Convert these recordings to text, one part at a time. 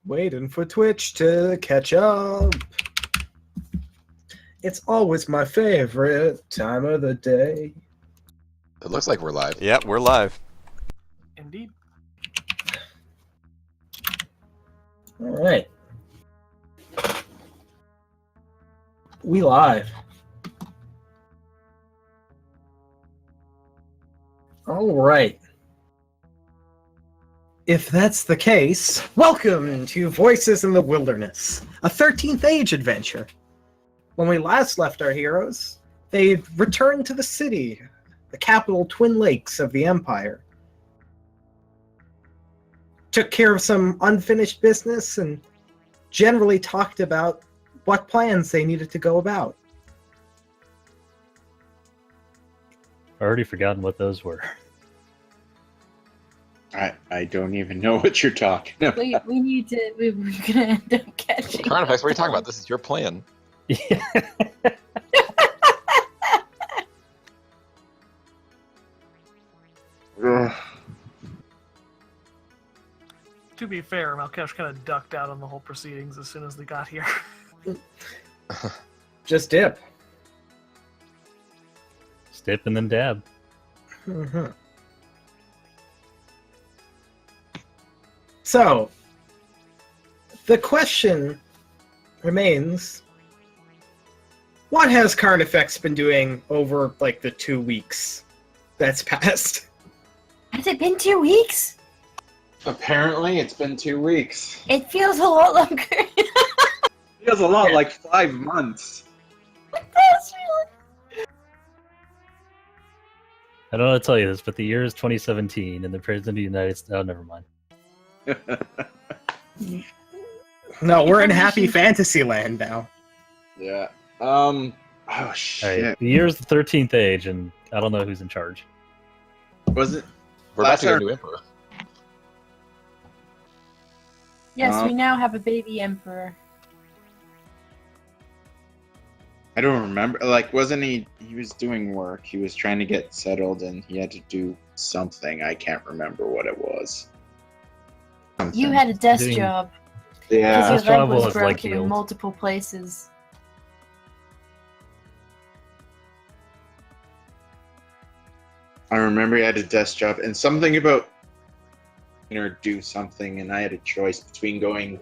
Waiting for Twitch to catch up. It's always my favorite time of the day. It looks like we're live. Yep, we're live. Indeed. All right. We live. All right. If that's the case, welcome to Voices in the Wilderness, a 13th Age adventure. When we last left our heroes, they returned to the city, the capital Twin Lakes of the Empire. Took care of some unfinished business and generally talked about what plans they needed to go about. I've already forgotten what those were. I don't even know what you're talking about. We need to. We're gonna end up catching. Carnifex, what are you talking about? This is your plan. Yeah. To be fair, Malkesh kind of ducked out on the whole proceedings as soon as they got here. Just dip. Stip and then dab. Mm-hmm. So, the question remains, what has Carnifex been doing over, like, the 2 weeks that's passed? Has it been 2 weeks? Apparently, it's been 2 weeks. It feels a lot longer. Feels a lot like 5 months. That's really... I don't know how to tell you this, but the year is 2017, and the President of the United States... Oh, never mind. No, we're in Happy Fantasy Land now. Yeah. Oh, Alright, shit. the year is the 13th age, and I don't know who's in charge. Was it? We're about Last to get a time- new emperor. Yes, we now have a baby emperor. I don't remember. Like, wasn't he? He was doing work. He was trying to get settled, and he had to do something. I can't remember what it was. Something. You had a desk Doing- job. Yeah. Because Desk your leg job was was like broken in healed. multiple places. I remember he had a desk job, and something about or do something, and I had a choice between going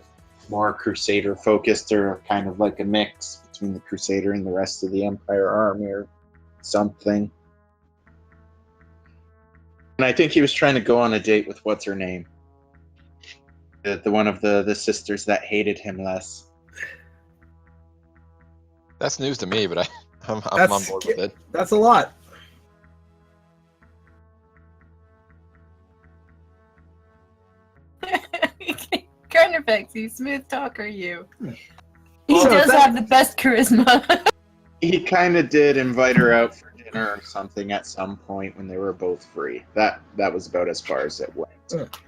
more Crusader focused or kind of like a mix between the Crusader and the rest of the Empire army or something. And I think he was trying to go on a date with what's her name, the one of the sisters that hated him less. That's news to me, but I'm on That's- board with it. That's a lot. Carnifex, you smooth talker, you. Well, He so does that- have the best charisma. He kind of did invite her out for dinner or something at some point when they were both free. That was about as far as it went.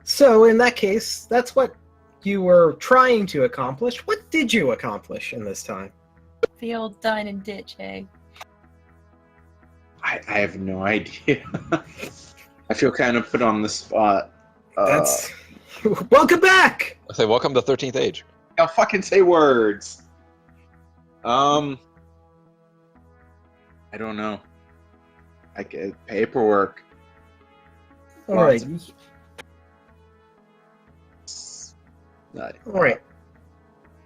So, in that case, that's what you were trying to accomplish. What did you accomplish in this time? The old dine and ditch, eh? I have no idea. I feel kind of put on the spot. That's... Welcome back! I say, welcome to 13th Age. I'll fucking say words. I don't know. I get paperwork. Alright. Alright.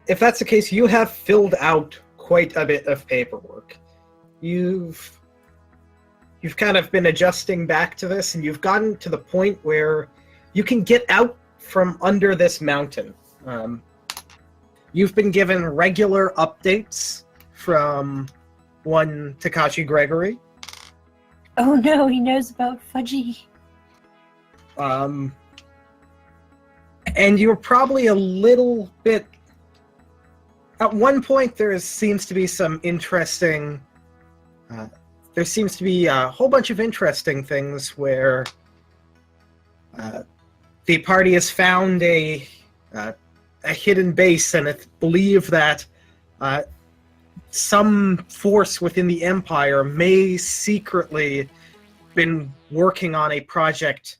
If that's the case, you have filled out quite a bit of paperwork. You've kind of been adjusting back to this, and you've gotten to the point where you can get out from under this mountain. You've been given regular updates from one Takashi Gregory. Oh no, he knows about Fudgy. And you're probably a little bit... At one point, there seems to be some interesting... there seems to be a whole bunch of interesting things where the party has found a hidden base, and it's believed that some force within the Empire may secretly been working on a project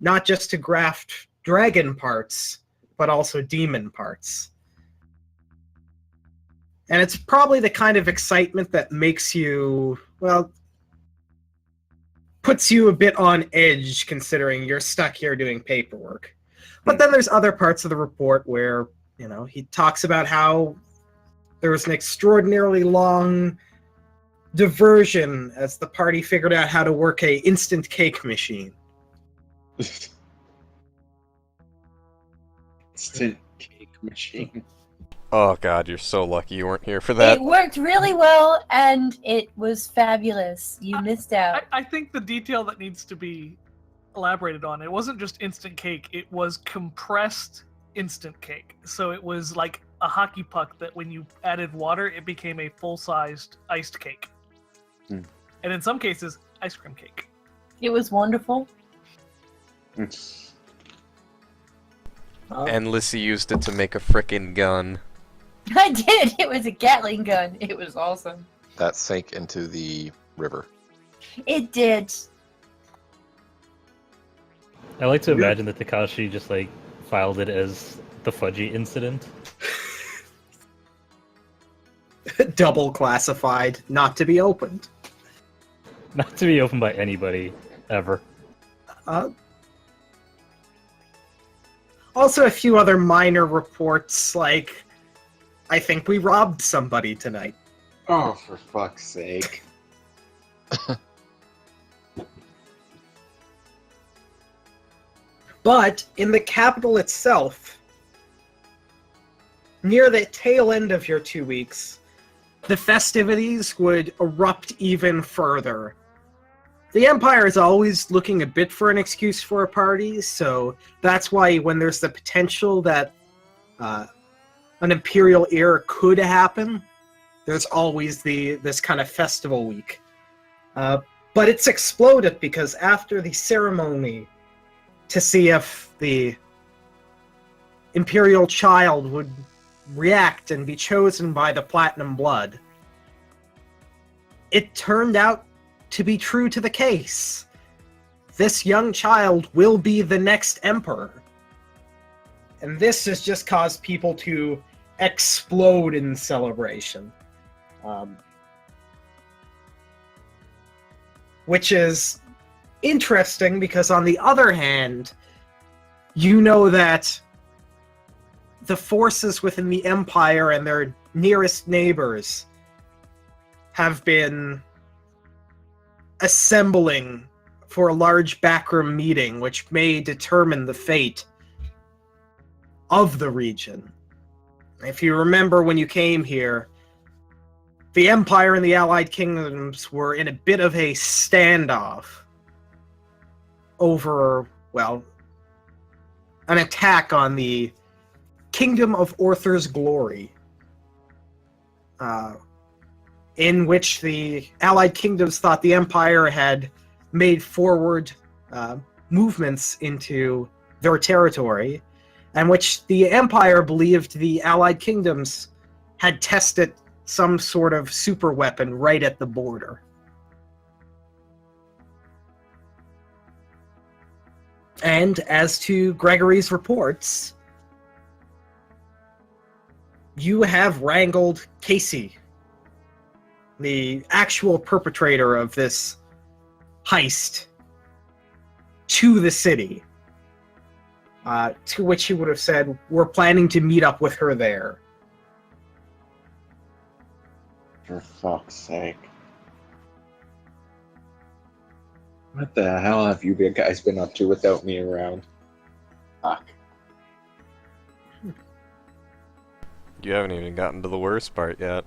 not just to graft dragon parts, but also demon parts. And it's probably the kind of excitement that makes you, well, puts you a bit on edge considering you're stuck here doing paperwork. But then there's other parts of the report where, he talks about how there was an extraordinarily long diversion as the party figured out how to work a instant cake machine. Instant cake machine. Oh god, you're so lucky you weren't here for that. It worked really well, and it was fabulous. You missed out. I think the detail that needs to be elaborated on, it wasn't just instant cake, it was compressed instant cake. So it was like a hockey puck that when you added water, it became a full-sized iced cake. And in some cases, ice cream cake. It was wonderful. And Lissy used it to make a frickin' gun. I did. It was a Gatling gun. It was awesome. That sank into the river. It did. I like to imagine that Takashi just filed it as the Fudgy incident. Double classified, not to be opened. Not to be opened by anybody, ever. Also, a few other minor reports, like, I think we robbed somebody tonight. Oh, for fuck's sake. But in the capital itself, near the tail end of your 2 weeks, the festivities would erupt even further. The Empire is always looking a bit for an excuse for a party, so that's why when there's the potential that an Imperial era could happen, there's always this kind of festival week. But it's exploded because after the ceremony to see if the Imperial child would react and be chosen by the Platinum Blood, it turned out to be true to the case. This young child will be the next emperor. And this has just caused people to explode in celebration. Which is interesting because, on the other hand, you know that the forces within the Empire and their nearest neighbors have been assembling for a large backroom meeting which may determine the fate of the region. If you remember when you came here, the Empire and the Allied Kingdoms were in a bit of a standoff over, well, an attack on the Kingdom of Orther's Glory, in which the Allied Kingdoms thought the Empire had made forward movements into their territory, and which the Empire believed the Allied Kingdoms had tested some sort of super weapon right at the border. And as to Gregory's reports, you have wrangled Casey, the actual perpetrator of this heist, to the city. To which he would have said, we're planning to meet up with her there. For fuck's sake. What the hell have you guys been up to without me around? Fuck. You haven't even gotten to the worst part yet.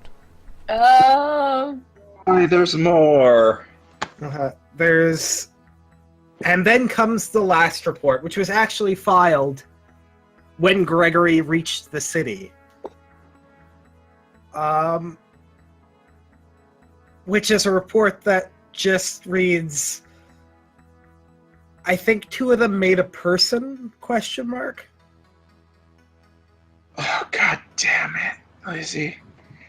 Oh. Why, there's more. And then comes the last report, which was actually filed when Gregory reached the city. Which is a report that just reads, I think 2 of them made a person, ? Oh, god damn it, Lizzie.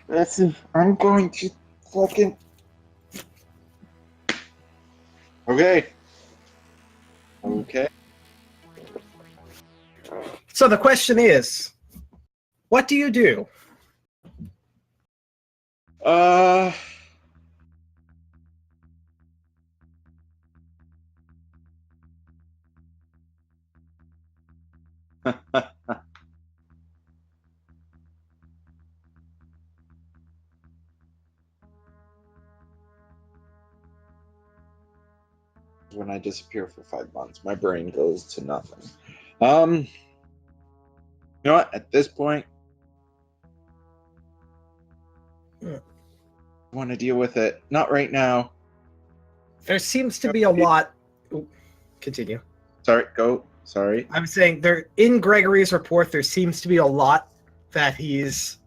Listen, I'm going to fucking... Okay. Okay. So the question is, what do you do? Uh, when I disappear for 5 months, my brain goes to nothing. You know what? At this point, I want to deal with it. Not right now. There seems to be a lot. Ooh, continue. Sorry, go. Sorry. I'm saying there in Gregory's report, there seems to be a lot that he's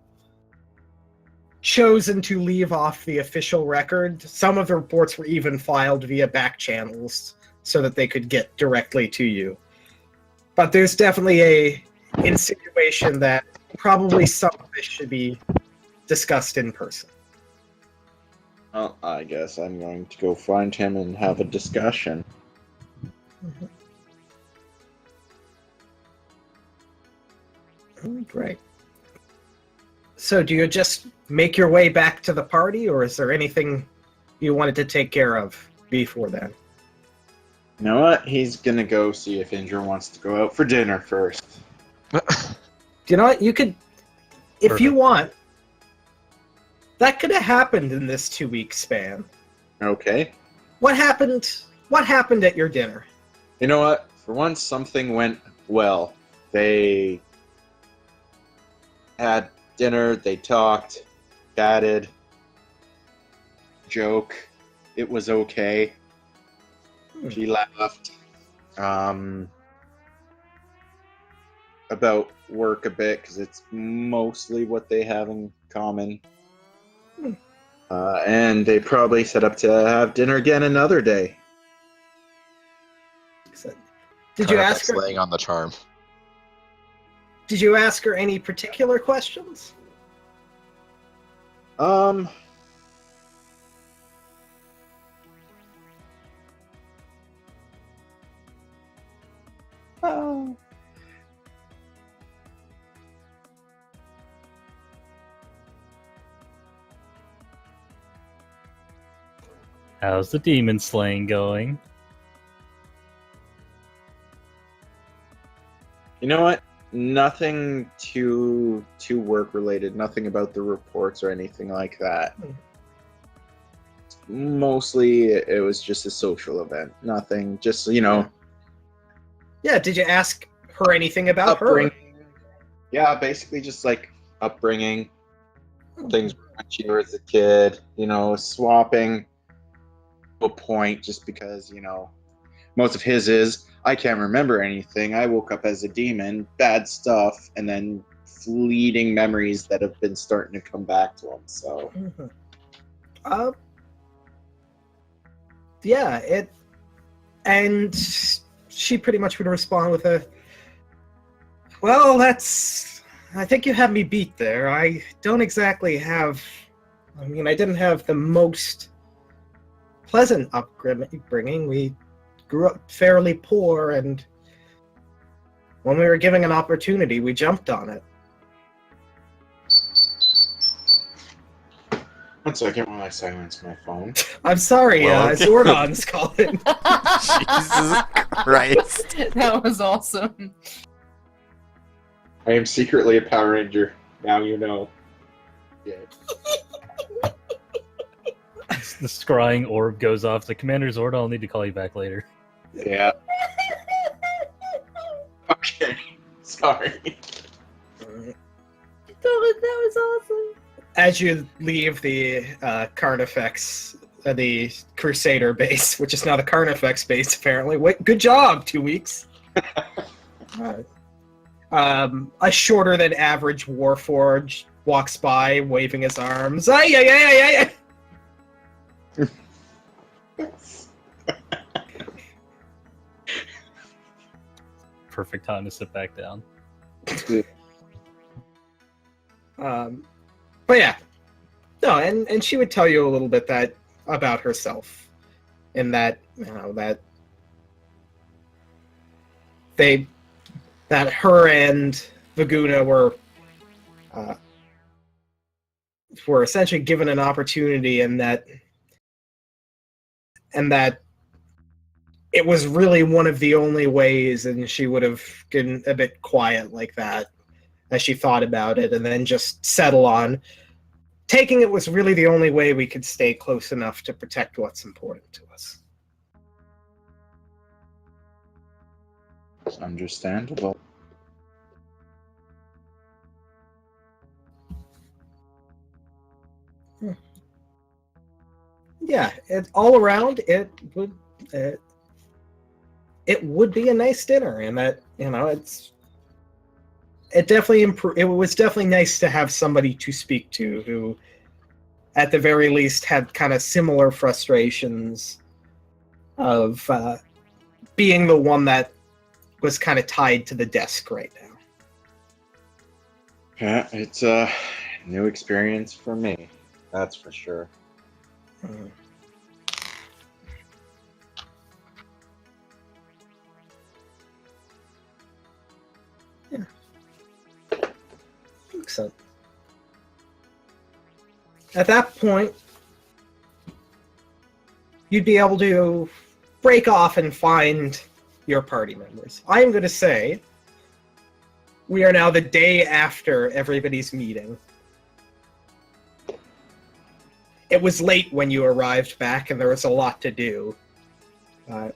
chosen to leave off the official record. Some of the reports were even filed via back channels so that they could get directly to you. But there's definitely a insinuation that probably some of this should be discussed in person. Well, I guess I'm going to go find him and have a discussion. Great. So do you just make your way back to the party, or is there anything you wanted to take care of before then? You know what? He's gonna go see if Indra wants to go out for dinner first. Do you know what? You could, if you Perfect. want, that could have happened in this 2-week span. Okay. What happened? What happened at your dinner? You know what? For once, something went well. They had dinner, they talked, chatted, joke. It was okay. She laughed. About work a bit, because it's mostly what they have in common. And they probably set up to have dinner again another day. Did you ask Carnifex her? laying on the charm. Did you ask her any particular questions? Oh. How's the demon slaying going? You know what? Nothing too work related. Nothing about the reports or anything like that. Mostly, it was just a social event. Nothing. Just Yeah. Did you ask her anything about her? upbringing. Yeah, basically just like upbringing, things when she was a kid. Swapping to a point just because most of his is I can't remember anything. I woke up as a demon, bad stuff, and then fleeting memories that have been starting to come back to him. So yeah, and she pretty much would respond with a, well, I think you have me beat there. I don't exactly have, I didn't have the most pleasant upbringing. We grew up fairly poor, and when we were given an opportunity, we jumped on it. 1 second while I silence my phone. I'm sorry, Well, okay. Zordon's calling. Jesus Christ. That was awesome. I am secretly a Power Ranger. Now you know. Yeah. The scrying orb goes off. The Commander Zordon, I'll need to call you back later. Yeah. Okay. Sorry. That was awesome. As you leave the Carnifex, the Crusader base, which is now the Carnifex base, apparently. Good job, 2 weeks. A shorter than average Warforged walks by, waving his arms. Ay, ay, ay, ay, ay. Perfect time to sit back down. But yeah, no, and she would tell you a little bit about herself, in that that that her and Vaguna were essentially given an opportunity, and that it was really one of the only ways, and she would have gotten a bit quiet like that as she thought about it, and then just settle on taking it was really the only way we could stay close enough to protect what's important to us. It's understandable. Yeah, all around it would be a nice dinner, and that it was definitely nice to have somebody to speak to who, at the very least, had kind of similar frustrations of being the one that was kind of tied to the desk right now. Yeah, it's a new experience for me. That's for sure. Yeah. Excellent. At that point, you'd be able to break off and find your party members. I am going to say we are now the day after everybody's meeting. It was late when you arrived back, and there was a lot to do. It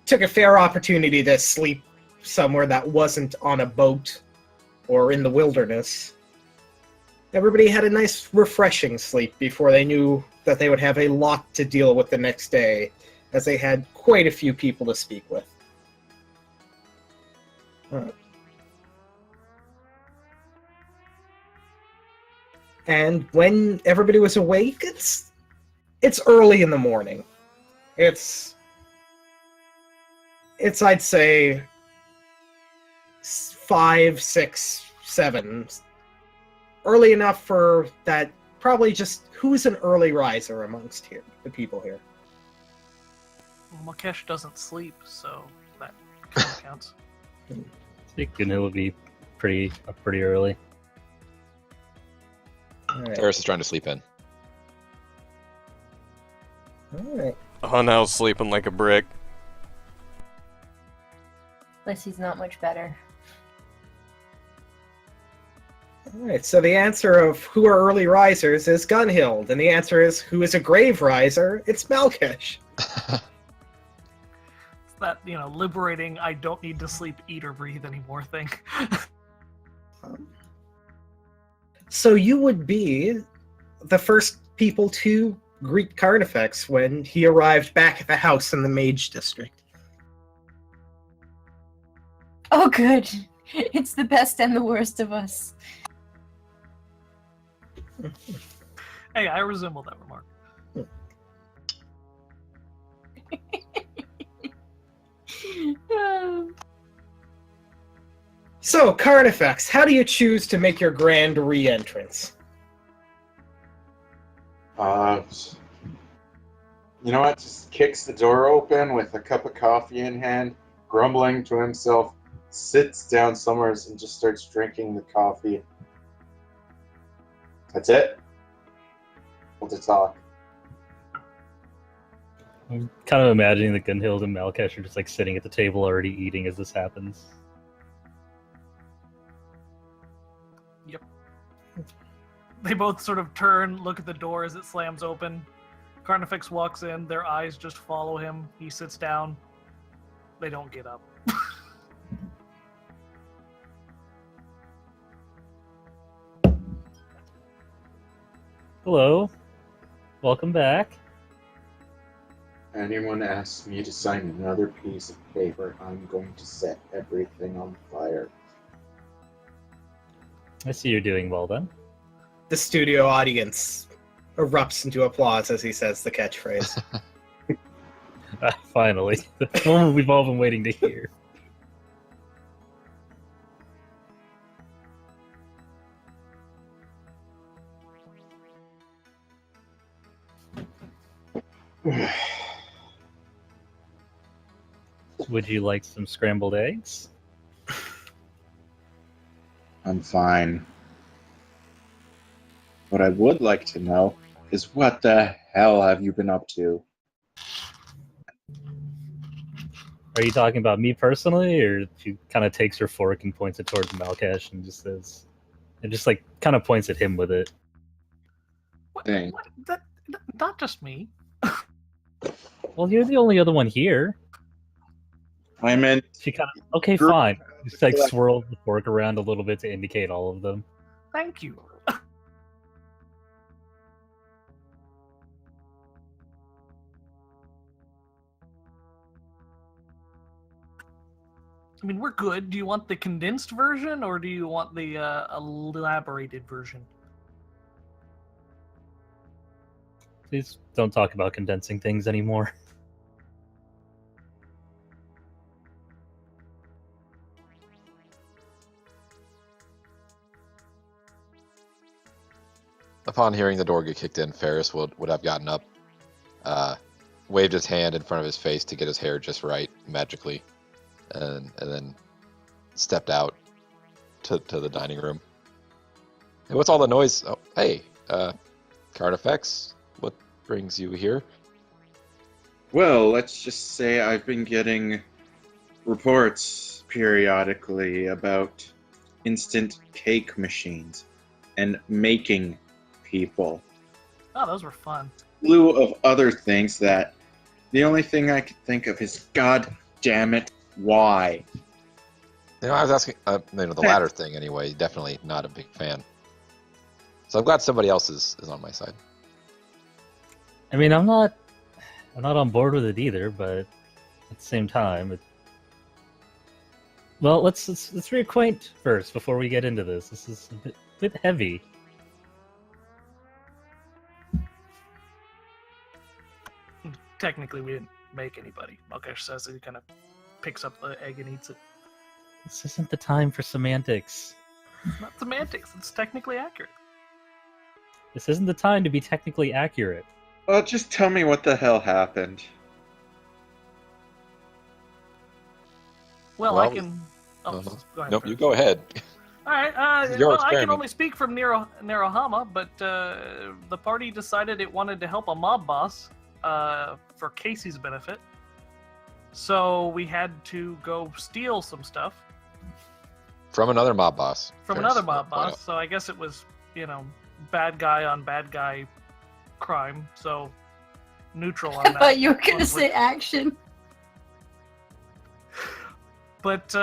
took a fair opportunity to sleep somewhere that wasn't on a boat or in the wilderness. Everybody had a nice, refreshing sleep before they knew that they would have a lot to deal with the next day, as they had quite a few people to speak with. And when everybody was awake, it's early in the morning. It's I'd say 5, 6, 7. Early enough for that. Probably just who's an early riser amongst the people here. Well, Makesh doesn't sleep, so that kind of counts. I think Gunhild would be pretty early. All right. Eris is trying to sleep in. All right. Hunhow's sleeping like a brick. Lissy's not much better. All right. So the answer of who are early risers is Gunhild, and the answer is who is a grave riser. It's Malkesh. It's that, liberating, I don't need to sleep, eat, or breathe anymore thing. So you would be the first people to greet Carnifex when he arrived back at the house in the Mage District. Oh, good. It's the best and the worst of us. Hey, I resemble that remark. So, Carnifex, how do you choose to make your grand re-entrance? You know what? Just kicks the door open with a cup of coffee in hand, grumbling to himself, sits down somewhere and just starts drinking the coffee. That's it. Able to talk. I'm kind of imagining that Gunhild and Malkesh are just like sitting at the table already eating as this happens. Yep. They both sort of turn, look at the door as it slams open. Carnifex walks in, their eyes just follow him. He sits down. They don't get up. Hello. Welcome back. Anyone asks me to sign another piece of paper, I'm going to set everything on fire. I see you're doing well then. The studio audience erupts into applause as he says the catchphrase. Finally. The moment we've all been waiting to hear. Would you like some scrambled eggs? I'm fine. What I would like to know is what the hell have you been up to? Are you talking about me personally, or she kind of takes her fork and points it towards Malkash and just says, and just like kind of points at him with it? Dang. Not just me. Well, you're the only other one here. I meant She kind of okay, Group- fine. Just like swirls the fork around a little bit to indicate all of them. Thank you. I mean, we're good. Do you want the condensed version or do you want the elaborated version? Please don't talk about condensing things anymore. Upon hearing the door get kicked in, Ferris would have gotten up, waved his hand in front of his face to get his hair just right magically, and then stepped out to the dining room. Hey, what's all the noise? Oh, hey, Carnifex, what brings you here? Well, let's just say I've been getting reports periodically about instant cake machines and making people. Oh, those were fun. In lieu of other things that the only thing I could think of is, God damn it, why? You know, I was asking, the latter thing anyway. Definitely not a big fan. So I'm glad somebody else is on my side. I mean, I'm not on board with it either, but at the same time, well, let's reacquaint first before we get into this. This is a bit heavy. Technically, we didn't make anybody. Malkash says he kind of picks up the egg and eats it. This isn't the time for semantics. It's not semantics. It's technically accurate. This isn't the time to be technically accurate. Well, just tell me what the hell happened. Well, I Well, can. Oh, go ahead, Nope, Fred. you go ahead. All right. This is your Well, I can experiment. only speak from Narohama, but the party decided it wanted to help a mob boss for Casey's benefit. So we had to go steal some stuff From another mob boss. from Ferris, another mob why not? boss. So I guess it was, bad guy on bad guy crime. So neutral on I that. thought you were gonna conflict. say action. But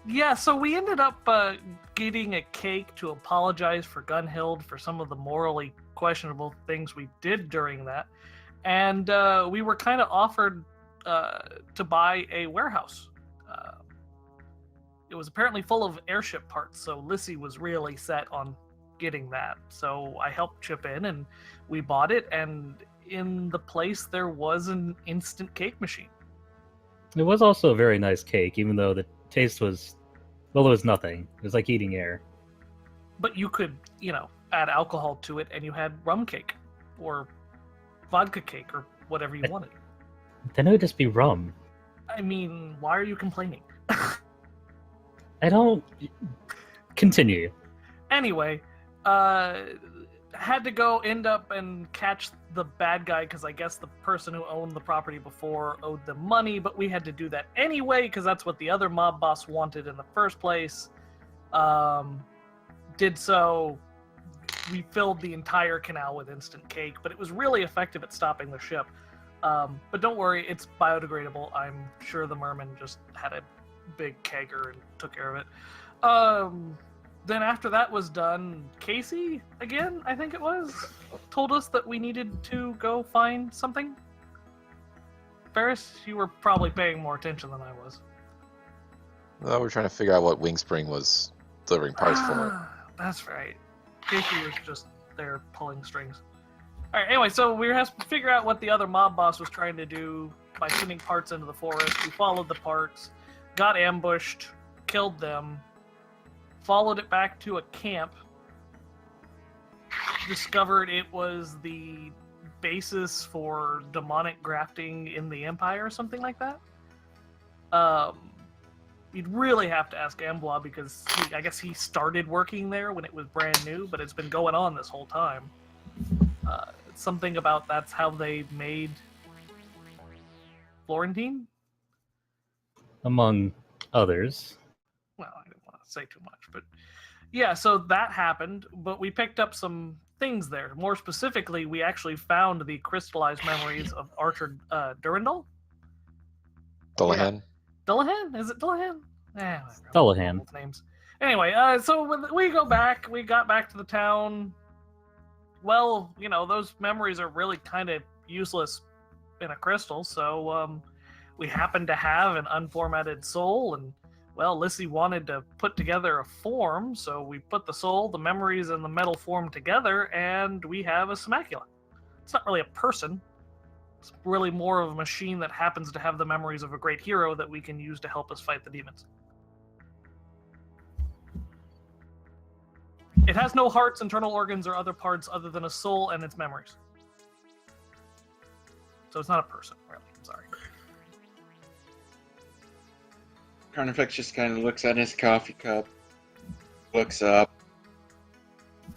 yeah, so we ended up getting a cake to apologize for Gunhild for some of the morally questionable things we did during that, and we were kind of offered to buy a warehouse. It was apparently full of airship parts, so Lissy was really set on getting that. So I helped chip in, and we bought it. And in the place, there was an instant cake machine. It was also a very nice cake, even though the taste was, well, it was nothing. It was like eating air. But you could, add alcohol to it, and you had rum cake or vodka cake or whatever you wanted. Then it would just be rum. I mean, why are you complaining? I don't. Continue. Anyway, had to go end up and catch the bad guy because I guess the person who owned the property before owed them money, but we had to do that anyway because that's what the other mob boss wanted in the first place. Did so. We filled the entire canal with instant cake, but it was really effective at stopping the ship. But don't worry, it's biodegradable. I'm sure the merman just had a big kegger and took care of it. Then after that was done, Casey, again, I think it was, told us that we needed to go find something. Ferris, you were probably paying more attention than I was. Well, we're trying to figure out what Wingspring was delivering parts for. That's right. Casey was just there pulling strings. All right, anyway, so we have to figure out what the other mob boss was trying to do by sending parts into the forest. We followed the parts, got ambushed, killed them, followed it back to a camp, discovered it was the basis for demonic grafting in the Empire or something like that. you'd really have to ask Ambois because I guess he started working there when it was brand new, but it's been going on this whole time. It's something about that's how they made Florentine. Among others. Well, I didn't want to say too much, but yeah, so that happened, but we picked up some things there. More specifically, we actually found the crystallized memories of Archer Durandal. Dullahan? Dullahan? Is it Dullahan? Dullahan. Names. Anyway, so we go back. We got back to the town. Well, you know, those memories are really kind of useless in a crystal, so we happen to have an unformatted soul, and well, Lissy wanted to put together a form, so we put the soul, the memories, and the metal form together, and we have a Simacula. It's not really a person. It's really more of a machine that happens to have the memories of a great hero that we can use to help us fight the demons. It has no hearts, internal organs, or other parts other than a soul and its memories. So it's not a person, really. I'm sorry. Carnifex just kind of looks at his coffee cup, looks up,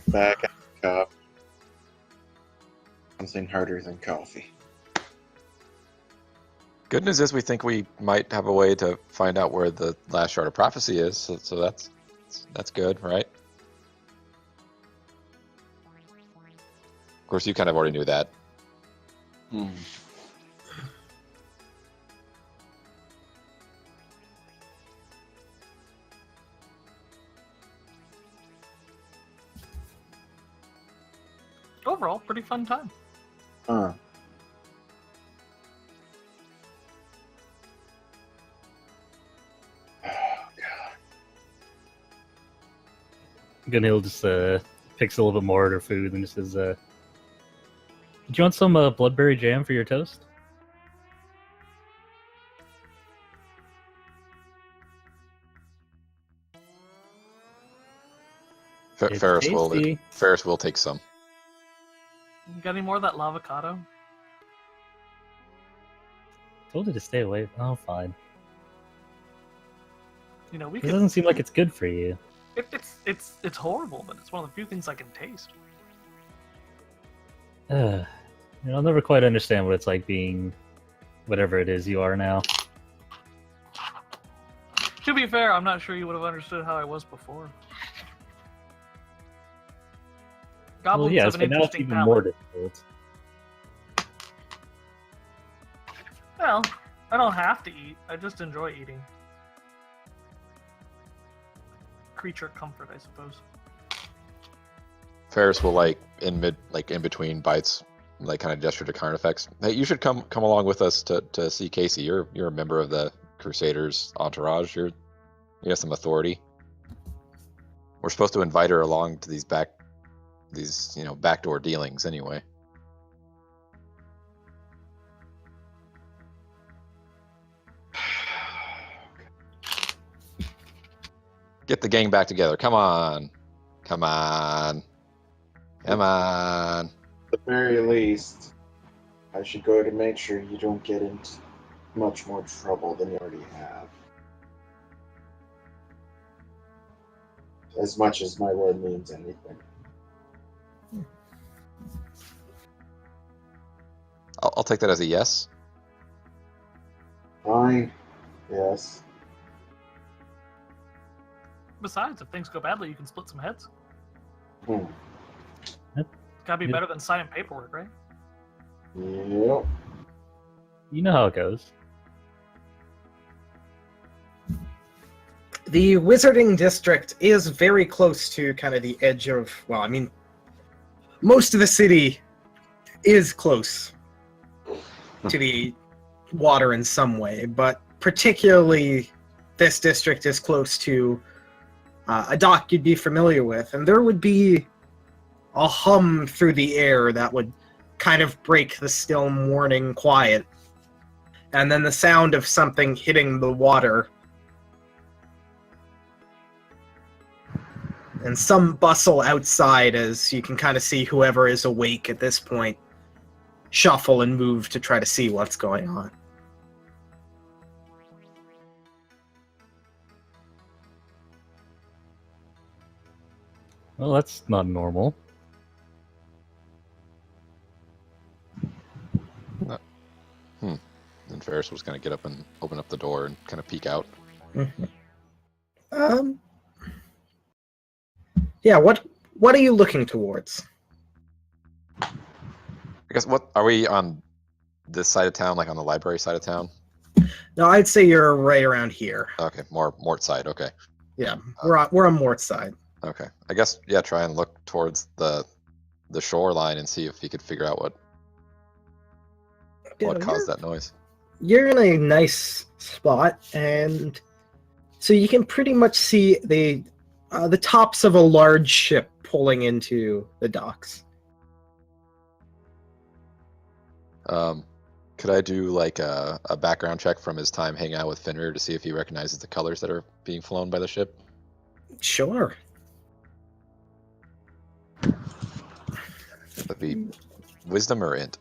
back at the cup. Something harder than coffee. Good news is we think we might have a way to find out where the last shard of prophecy is, so that's good, right? Of course, you kind of already knew that. Overall, pretty fun time. Huh. Oh, God. Gunhild just picks a little bit more at her food and just says, "Do you want some bloodberry jam for your toast?" It's Ferris tasty. will take some. You got any more of that lavocado? Told you to stay away. Oh, fine. You know, we It could. doesn't seem like it's good for you. It's horrible, but it's one of the few things I can taste. I'll never quite understand what it's like being whatever it is you are now. To be fair, I'm not sure you would have understood how I was before. Goblins Well, yes, have an but now it's interesting even palate. more difficult. Well, I don't have to eat. I just enjoy eating. Creature comfort, I suppose. Ferris will in between bites, kind of gesture to Carnifex. Hey, you should come along with us to see Casey. You're a member of the Crusaders entourage. You have some authority. We're supposed to invite her along to these backdoor dealings anyway. Get the gang back together. Come on. At the very least, I should go to make sure you don't get into much more trouble than you already have. As much as my word means anything. I'll take that as a yes. Fine. Yes. Besides, if things go badly, you can split some heads. Hmm. Gotta be better than signing paperwork, right? Yep. You know how it goes. The Wizarding District is very close to kind of the edge of, most of the city is close to the water in some way, but particularly this district is close to a dock you'd be familiar with, and there would be a hum through the air that would kind of break the still morning quiet, and then the sound of something hitting the water, and some bustle outside as you can kind of see whoever is awake at this point shuffle and move to try to see what's going on. Well, that's not normal. And Ferris was going to get up and open up the door and kind of peek out. Um. Yeah. What are you looking towards? I guess, what are we on this side of town, like on the library side of town? No, I'd say you're right around here. Okay, more Mort side. Okay, Yeah, we're on Mort's side. okay. I guess, yeah, try and look towards the shoreline and see if you could figure out what Yeah, caused that noise. You're in a nice spot, and so you can pretty much see the tops of a large ship pulling into the docks. Could I do like a background check from his time hanging out with Fenrir to see if he recognizes the colors that are being flown by the ship? Sure. That'd be wisdom or int?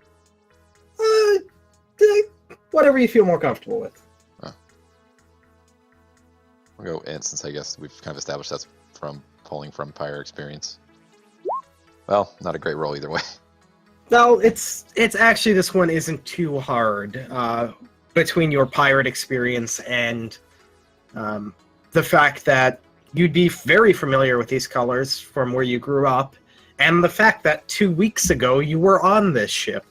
Whatever you feel more comfortable with. We'll go int, since I guess we've kind of established that's from pulling from prior experience. Well, not a great roll either way. No, it's actually, this one isn't too hard. Between your pirate experience and the fact that you'd be very familiar with these colors from where you grew up, and the fact that 2 weeks ago you were on this ship.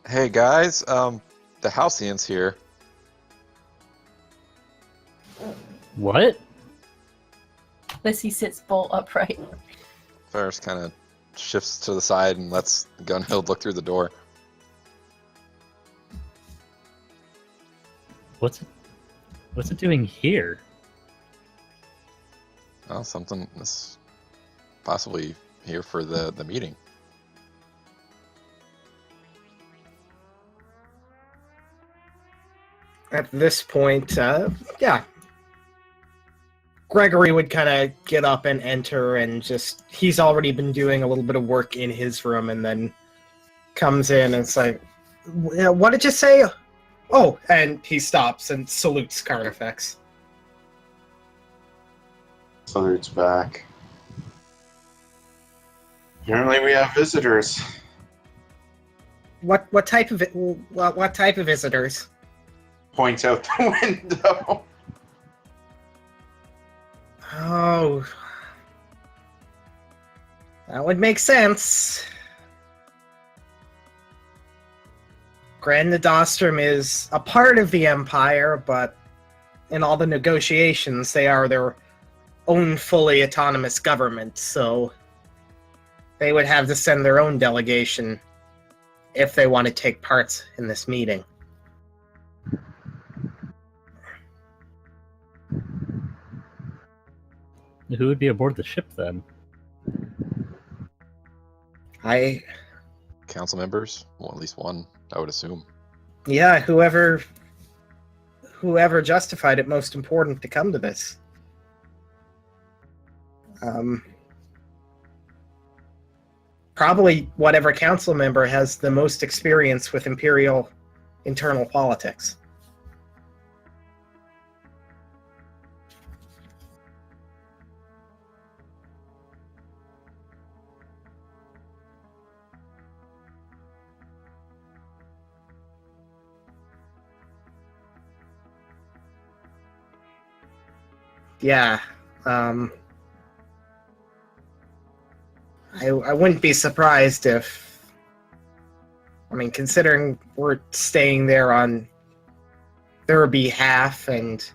Hey guys, the Halcyon's here. What? Lissy sits bolt upright. Ferris kind of shifts to the side and lets Gunhild look through the door. What's it doing here? Well, something is possibly here for the meeting. At this point, yeah. Gregory would kind of get up and enter, and just, he's already been doing a little bit of work in his room, and then comes in and it's like, what did you say? Oh, and he stops and salutes Carnifex. Salutes back. Apparently we have visitors. What type of what type of visitors? Points out the window. Oh, that would make sense. Grand Nadostrum is a part of the Empire, but in all the negotiations, they are their own fully autonomous government, so they would have to send their own delegation if they want to take part in this meeting. Who would be aboard the ship then? Council members? Well, at least one, I would assume. Yeah, whoever justified it most important to come to this. Probably whatever council member has the most experience with Imperial internal politics. Yeah, I wouldn't be surprised if, I mean, considering we're staying there on their behalf, and,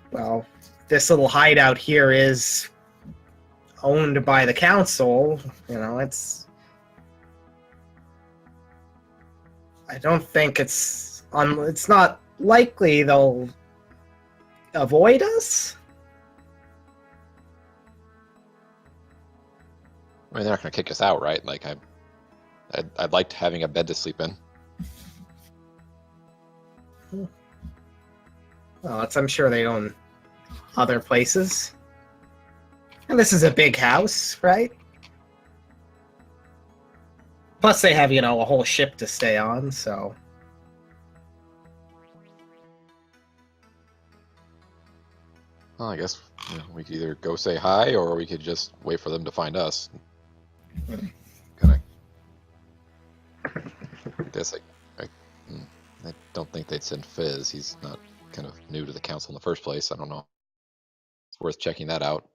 well, this little hideout here is owned by the council, you know, it's, I don't think it's not likely they'll avoid us. I mean, they're not going to kick us out, right? Like, I'd like having a bed to sleep in. Well, I'm sure they own other places. And this is a big house, right? Plus they have, a whole ship to stay on, so... Well, I guess we could either go say hi, or we could just wait for them to find us. Kind of. Guess I don't think they'd send Fizz. He's not kind of new to the council in the first place. I don't know. It's worth checking that out.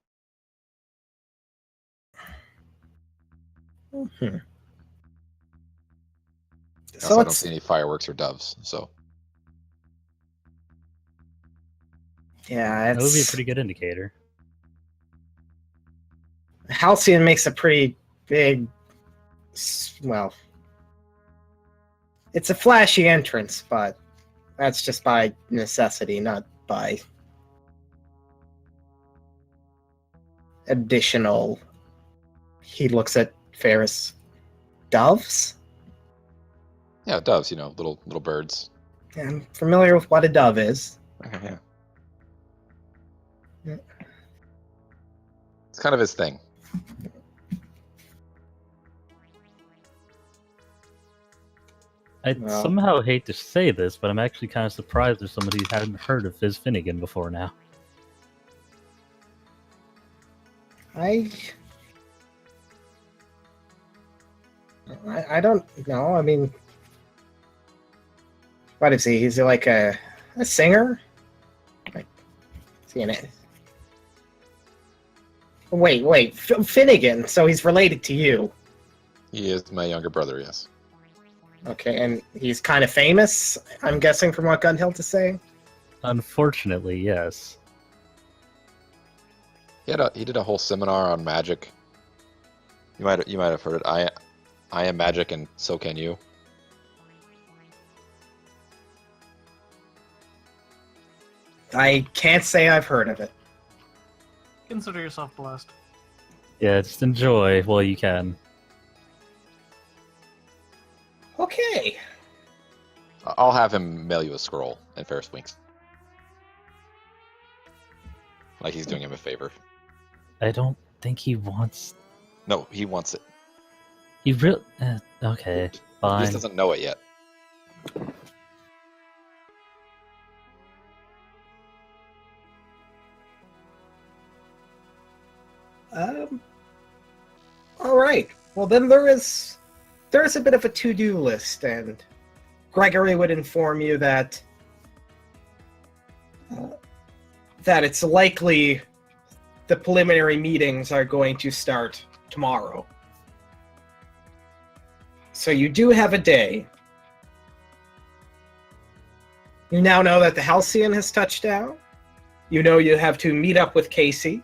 Hmm. Also, So I don't let's see any fireworks or doves. So yeah, That would be a it's pretty good indicator. Halcyon makes a pretty big, well, it's a flashy entrance, but that's just by necessity, not by additional. He looks at Ferris. Doves? yeah, doves. Little birds. I'm familiar with what a dove is. Okay, Yeah. It's kind of his thing. I Well. somehow hate to say this, but I'm actually kind of surprised there's somebody who hadn't heard of Fizz Finnegan before now. I don't know. I mean, what is he? Is he like a singer? Like, is he in it? Wait, Finnegan. So he's related to you. He is my younger brother. Yes. Okay, and he's kind of famous. I'm guessing from what Gunhill to say. Unfortunately, yes. He did a whole seminar on magic. You might have heard it. I am magic, and so can you. I can't say I've heard of it. Consider yourself blessed. Yeah, just enjoy while you can. Okay. I'll have him mail you a scroll, and Ferris winks. Like he's doing him a favor. I don't think he wants. No, he wants it. He really. Okay, He fine. just doesn't know it yet. All right. Well, then there is a bit of a to-do list, and Gregory would inform you that it's likely the preliminary meetings are going to start tomorrow. So you do have a day. You now know that the Halcyon has touched down. You know you have to meet up with Casey.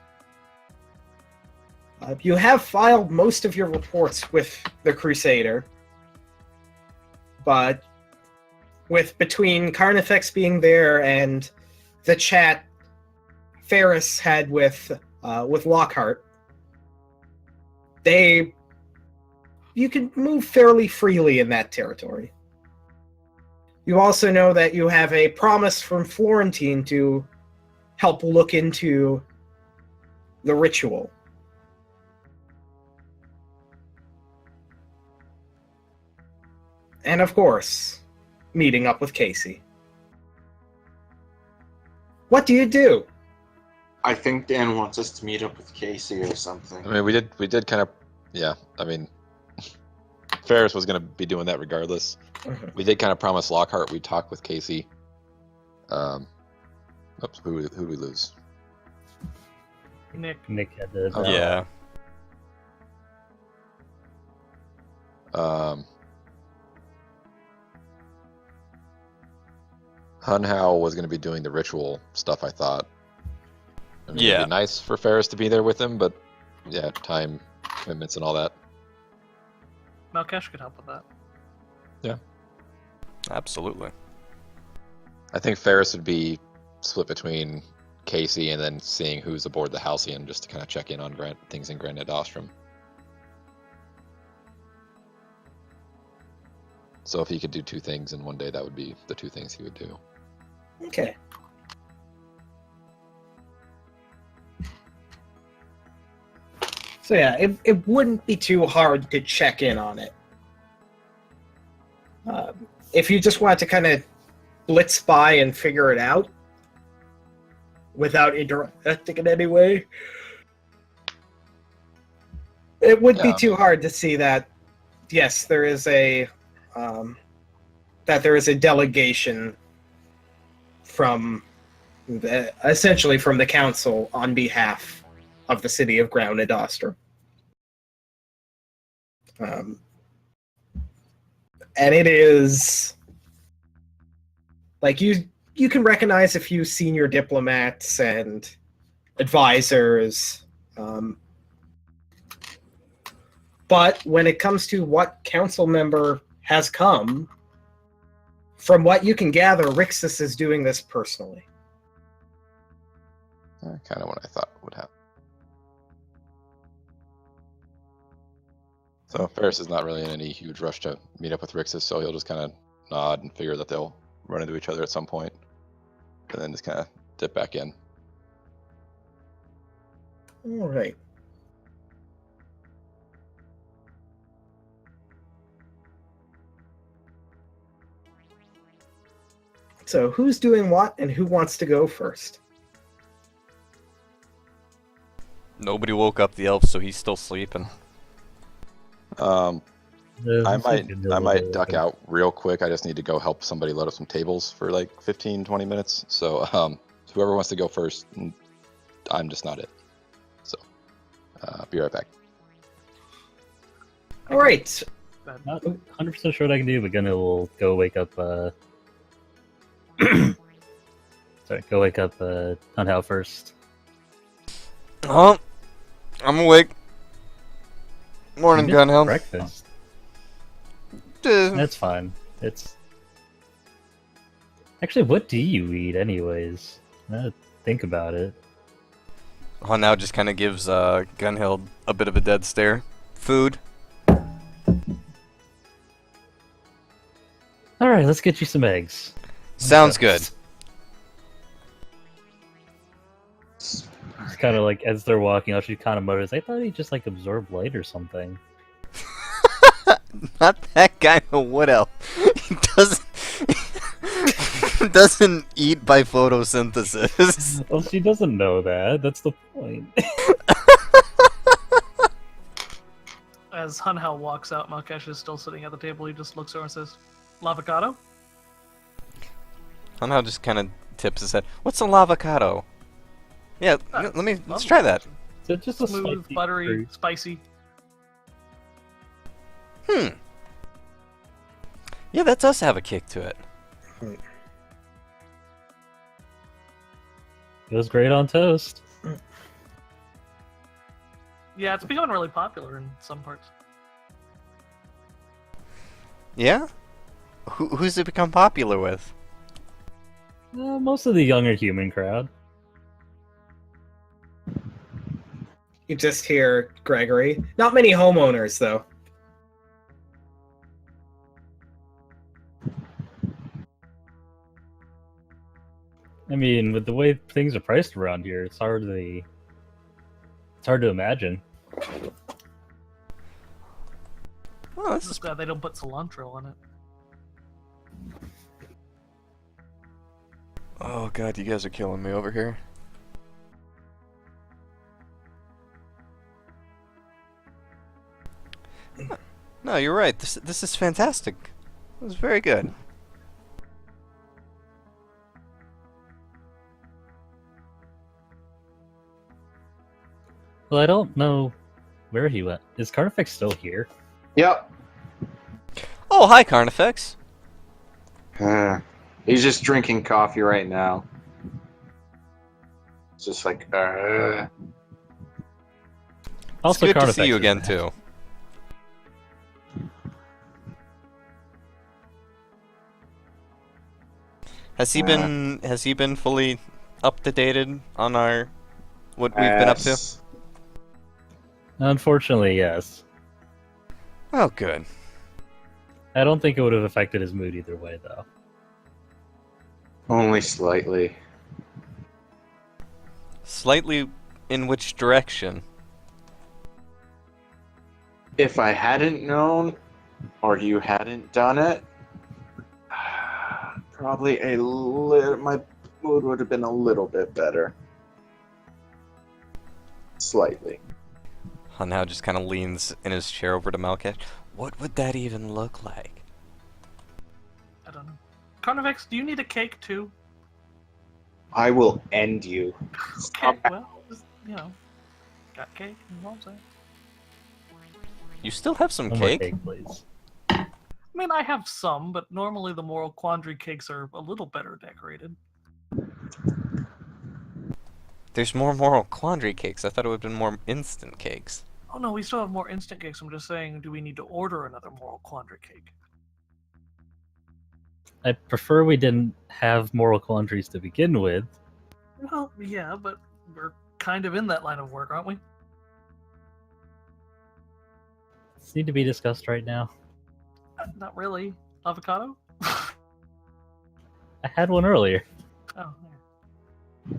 You have filed most of your reports with the Crusader, but between Carnifex being there and the chat Ferris had with Lockhart, you can move fairly freely in that territory. You also know that you have a promise from Florentine to help look into the ritual. And of course, meeting up with Casey. What do you do? I think Dan wants us to meet up with Casey or something. I mean, we did kind of, yeah. I mean, Ferris was going to be doing that regardless. We did kind of promise Lockhart we'd talk with Casey. Oops, who did we lose? Nick. Nick had to. Oh. Yeah. Hunhow was going to be doing the ritual stuff, I thought. I mean, Yeah. It'd be nice for Ferris to be there with him, but yeah, time commitments and all that. Malkesh could help with that. Absolutely. I think Ferris would be split between Casey and then seeing who's aboard the Halcyon just to kind of check in on things in Granite Ostrom. So if he could do two things in one day, that would be the two things he would do. Okay. So yeah, it wouldn't be too hard to check in on it. If you just wanted to kind of blitz by and figure it out, without interacting in any way. It would be Yeah. too hard to see that. Yes, there is a delegation from essentially from the council on behalf of the city of Grounded Oster. And it is like you can recognize a few senior diplomats and advisors, but when it comes to what council member has come, from what you can gather, Rixus is doing this personally. Kind of what I thought would happen. So Ferris is not really in any huge rush to meet up with Rixus, so he'll just kind of nod and figure that they'll run into each other at some point, and then just kind of dip back in. All right. So who's doing what and who wants to go first? Nobody woke up the elf, so he's still sleeping. I It's like a little might bit duck open. out real quick. I just need to go help somebody load up some tables for like 15-20 minutes. So whoever wants to go first, I'm just not it. So be right back. All right. Not 100% sure what I can do, but Gunna will go wake up. Go wake up Hunhow first. Oh, I'm awake. Morning, You missed Gunhelm. Breakfast. Uh, That's fine. It's actually, what do you eat, anyways? Think about it. Oh, now just kind of gives Gunhild a bit of a dead stare. Food. All right, let's get you some eggs. Sounds good. It's kind of like as they're walking out, she kind of mutters, "I thought he just like absorbed light or something." Not that kind of wood elf. He doesn't eat by photosynthesis. Well, she doesn't know that. That's the point. As Hunhal walks out, Malkesh is still sitting at the table. He just looks over and says, "Lavocado?" Hunhow just kind of tips his head. What's a lavocado? Yeah, let's try that. So just a Smooth, spicy buttery, fruit. spicy. Yeah, that does have a kick to it. Goes great on toast. Yeah, it's becoming really popular in some parts. Yeah? Who's it become popular with? Most of the younger human crowd. You just hear Gregory. Not many homeowners, though. I mean, with the way things are priced around here, it's hard to imagine. Oh, I'm this is just glad they don't put cilantro on it. Oh god, you guys are killing me over here. No, you're right. This is fantastic. It was very good. Well, I don't know where he went. Is Carnifex still here? Yep. Oh, hi, Carnifex. He's just drinking coffee right now. It's just like, It's Also, good to Carnifex see you is again back. too. Has he been fully up to dated on our what we've been up to? Yes. Unfortunately, yes. Oh, good. I don't think it would have affected his mood either way, though. Only slightly. Slightly in which direction? If I hadn't known, or you hadn't done it, probably my mood would have been a little bit better. Slightly. Hanao just kind of leans in his chair over to Malkesh. What would that even look like? I don't know. Carnifex, do you need a cake too? I will end you. Okay, well, just, got cake. You know what I'm saying? You still have some One more cake? cake, please. I mean, I have some, but normally the Moral Quandary cakes are a little better decorated. There's more Moral Quandary cakes. I thought it would have been more instant cakes. Oh no, we still have more instant cakes. I'm just saying, do we need to order another Moral Quandary cake? I prefer we didn't have moral quandaries to begin with. Well, yeah, but we're kind of in that line of work, aren't we? Does it need to be discussed right now? Not really. Avocado? I had one earlier. Oh, yeah.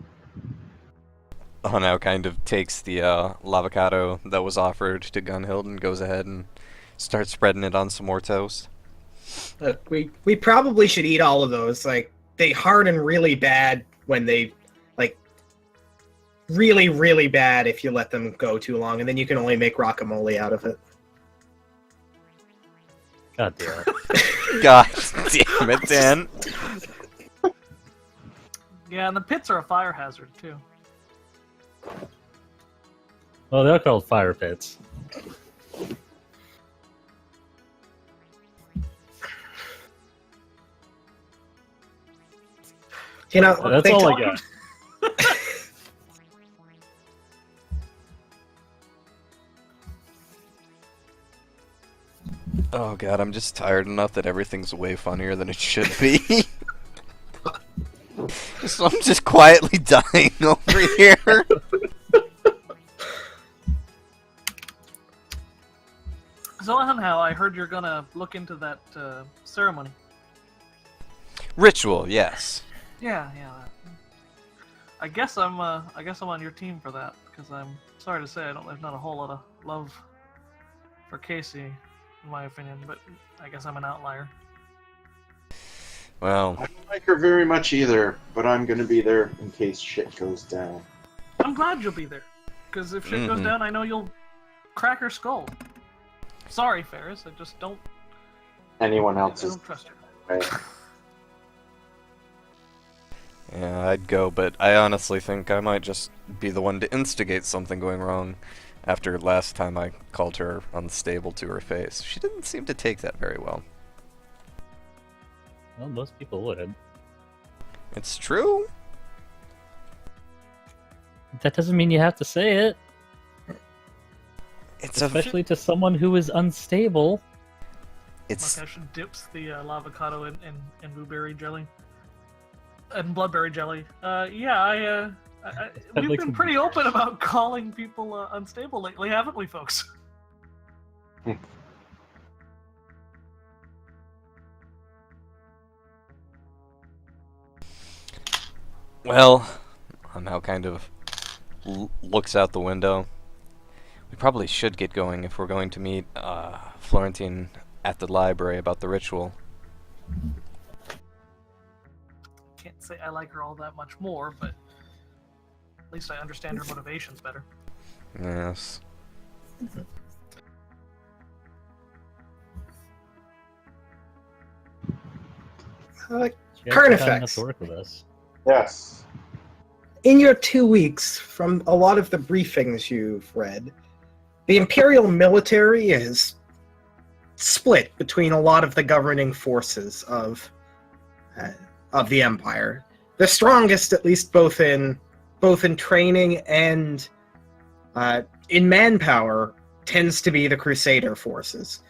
Hanao kind of takes the lavocado that was offered to Gunhild and goes ahead and starts spreading it on some more toast. Look, we probably should eat all of those. Like, they harden really bad when they, like, really, really bad if you let them go too long, and then you can only make guacamole out of it. God damn it. God damn it, Dan. Yeah, and the pits are a fire hazard, too. Well, they're called fire pits. You know, That's they all talk- I got. Oh god, I'm just tired enough that everything's way funnier than it should be. So I'm just quietly dying over here. So anyhow, I heard you're gonna look into that ceremony. Ritual, yes. Yeah. I guess I'm on your team for that because I'm sorry to say there's not a whole lot of love for Casey, in my opinion. But I guess I'm an outlier. Well, I don't like her very much either, but I'm gonna be there in case shit goes down. I'm glad you'll be there because if shit goes Mhm. down, I know you'll crack her skull. Sorry, Ferris. I just don't. Anyone I else is don't trust her. right. yeah, I'd go, but I honestly think I might just be the one to instigate something going wrong after last time I called her unstable to her face. She didn't seem to take that very well. Well, most people would. It's true. That doesn't mean you have to say it. It's a Especially to someone who is unstable. it's Markesh dips the lavocado in blueberry jelly and bloodberry jelly. We've like been some pretty open about calling people unstable lately, haven't we, folks? well, now kind of looks out the window. We probably should get going if we're going to meet Florentine at the library about the ritual. Can't say I like her all that much more, but at least I understand her motivations better. Yes. You guys Current have got enough effects. to work with us. Yes. In your 2 weeks, from a lot of the briefings you've read, the Imperial military is split between a lot of the governing forces of the Empire. The strongest, at least both in training and in manpower, tends to be the Crusader forces,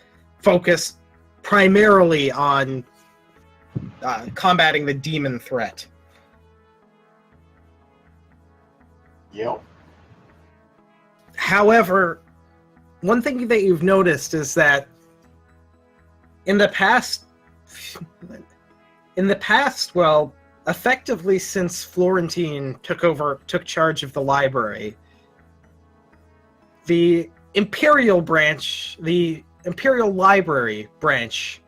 focused primarily on combating the demon threat. Yep. However, one thing that you've noticed is that in the past, well, effectively since Florentine took charge of the library, the Imperial Library branch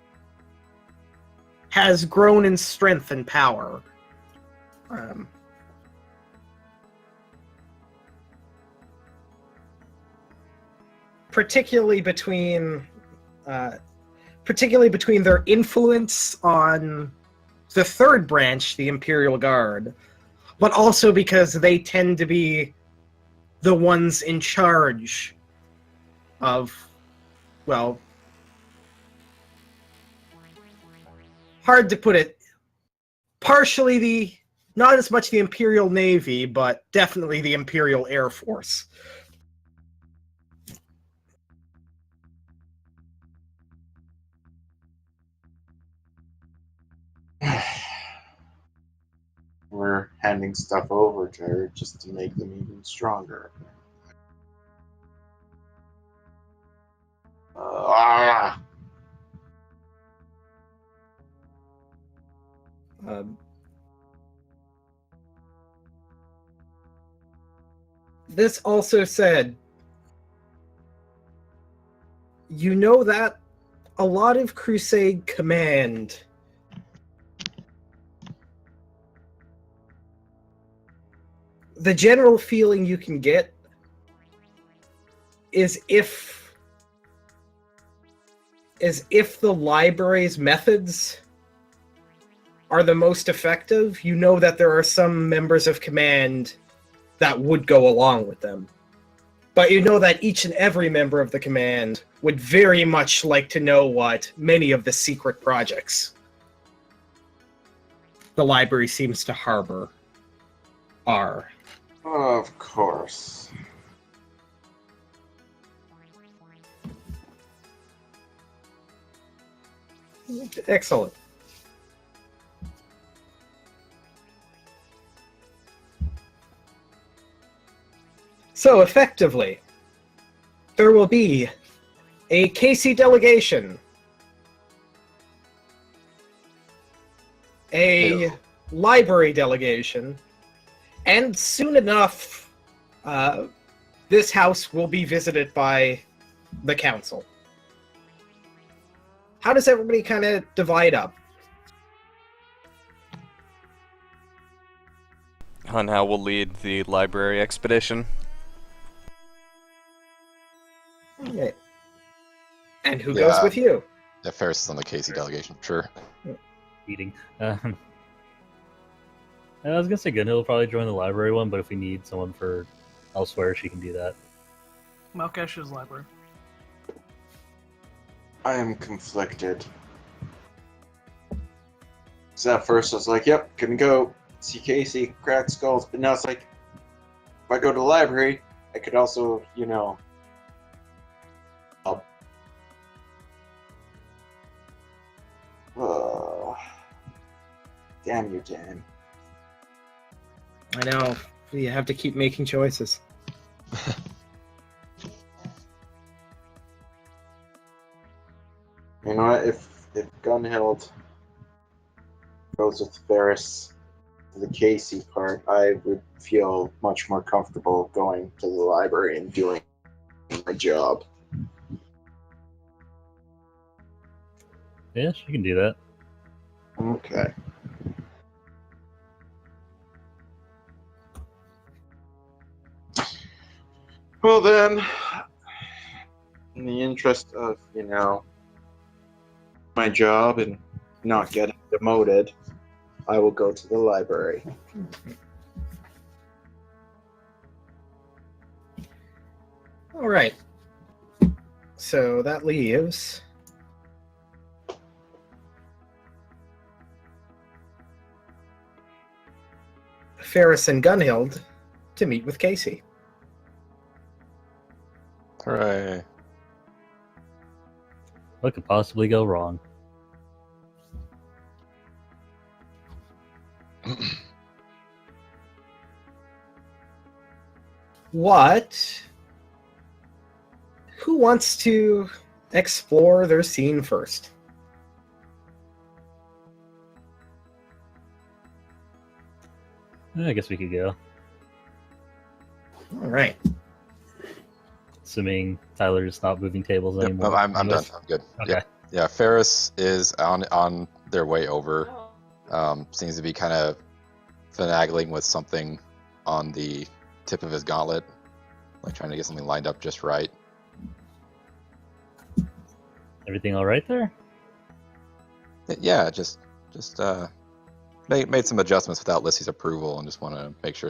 has grown in strength and power. particularly between their influence on the third branch, the Imperial Guard, but also because they tend to be the ones in charge of, well, hard to put it, partially not as much the Imperial Navy, but definitely the Imperial Air Force. We're handing stuff over to her just to make them even stronger. This also said, you know that a lot of Crusade command the general feeling you can get is if the library's methods are the most effective, you know that there are some members of command that would go along with them. But you know that each and every member of the command would very much like to know what many of the secret projects the library seems to harbor are. Of course. Excellent. So effectively, there will be a Casey delegation, a library delegation, and soon enough, this house will be visited by the council. How does everybody kind of divide up? Hunhow will lead the library expedition. Okay. And who goes with you? Yeah, Ferris is on the Casey delegation. Sure. Eating. I was gonna say Gunhill will probably join the library one, but if we need someone for elsewhere, she can do that. Malkesh's library. I am conflicted. So at first I was like, yep, can go see Casey, crack skulls, but now it's like, if I go to the library, I could also, help. Damn you, Dan. I know. You have to keep making choices. You know what? If Gunhild goes with Ferris to the Casey part, I would feel much more comfortable going to the library and doing my job. Yeah, she can do that. Okay. Well then, in the interest of, my job and not getting demoted, I will go to the library. All right. So that leaves Ferris and Gunhild to meet with Casey. Hooray. What could possibly go wrong? Who wants to explore their scene first? I guess we could go. All right. Assuming Tyler's not moving tables Yep, anymore. I'm done. I'm good. Okay. Yeah, Ferris is on their way over. Seems to be kind of finagling with something on the tip of his gauntlet, like trying to get something lined up just right. Everything all right there? Yeah, just made some adjustments without Lissy's approval, and just want to make sure